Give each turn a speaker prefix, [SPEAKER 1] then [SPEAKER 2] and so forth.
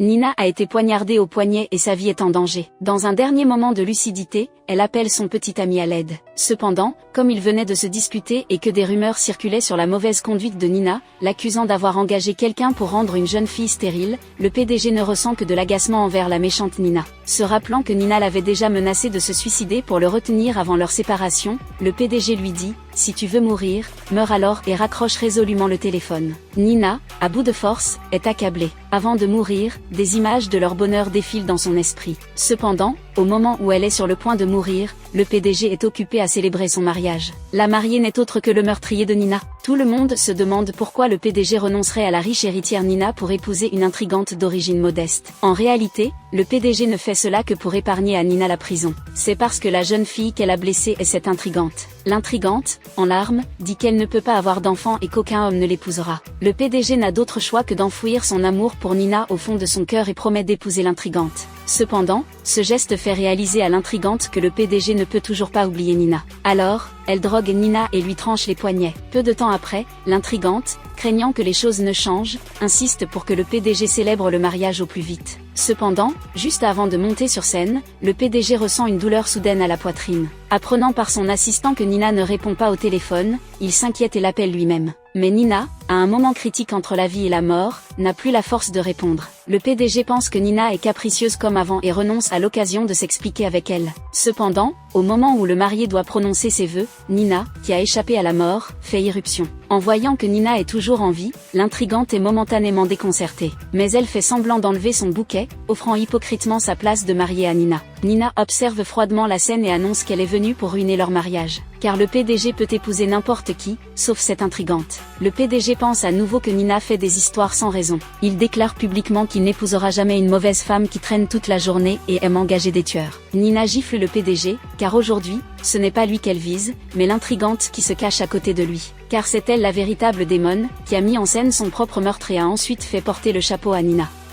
[SPEAKER 1] Nina a été poignardée au poignet et sa vie est en danger. Dans un dernier moment de lucidité, elle appelle son petit ami à l'aide. Cependant, comme ils venaient de se disputer et que des rumeurs circulaient sur la mauvaise conduite de Nina, l'accusant d'avoir engagé quelqu'un pour rendre une jeune fille stérile, le PDG ne ressent que de l'agacement envers la méchante Nina. Se rappelant que Nina l'avait déjà menacé de se suicider pour le retenir avant leur séparation, le PDG lui dit « Si tu veux mourir, meurs alors » et raccroche résolument le téléphone. Nina, à bout de force, est accablée. Avant de mourir, des images de leur bonheur défilent dans son esprit. Cependant, au moment où elle est sur le point de mourir, le PDG est occupé à célébrer son mariage. La mariée n'est autre que le meurtrier de Nina. Tout le monde se demande pourquoi le PDG renoncerait à la riche héritière Nina pour épouser une intrigante d'origine modeste. En réalité, le PDG ne fait cela que pour épargner à Nina la prison. C'est parce que la jeune fille qu'elle a blessée est cette intrigante. L'intrigante, en larmes, dit qu'elle ne peut pas avoir d'enfant et qu'aucun homme ne l'épousera. Le PDG n'a d'autre choix que d'enfouir son amour pour Nina au fond de son cœur et promet d'épouser l'intrigante. Cependant, ce geste fait réaliser à l'intrigante que le PDG ne peut toujours pas oublier Nina. Alors, elle drogue Nina et lui tranche les poignets. Peu de temps après, l'intrigante, craignant que les choses ne changent, insiste pour que le PDG célèbre le mariage au plus vite. Cependant, juste avant de monter sur scène, le PDG ressent une douleur soudaine à la poitrine. Apprenant par son assistant que Nina ne répond pas au téléphone, il s'inquiète et l'appelle lui-même. Mais Nina, à un moment critique entre la vie et la mort, n'a plus la force de répondre. Le PDG pense que Nina est capricieuse comme avant et renonce à l'occasion de s'expliquer avec elle. Cependant, au moment où le marié doit prononcer ses vœux, Nina, qui a échappé à la mort, fait irruption. En voyant que Nina est toujours en vie, l'intrigante est momentanément déconcertée. Mais elle fait semblant d'enlever son bouquet, offrant hypocritement sa place de mariée à Nina. Nina observe froidement la scène et annonce qu'elle est venue pour ruiner leur mariage. Car le PDG peut épouser n'importe qui, sauf cette intrigante. Le PDG pense à nouveau que Nina fait des histoires sans raison. Il déclare publiquement qu'il n'épousera jamais une mauvaise femme qui traîne toute la journée et aime engager des tueurs. Nina gifle le PDG, car aujourd'hui, ce n'est pas lui qu'elle vise, mais l'intrigante qui se cache à côté de lui. Car c'est elle la véritable démone, qui a mis en scène son propre meurtre et a ensuite fait porter le chapeau à Nina.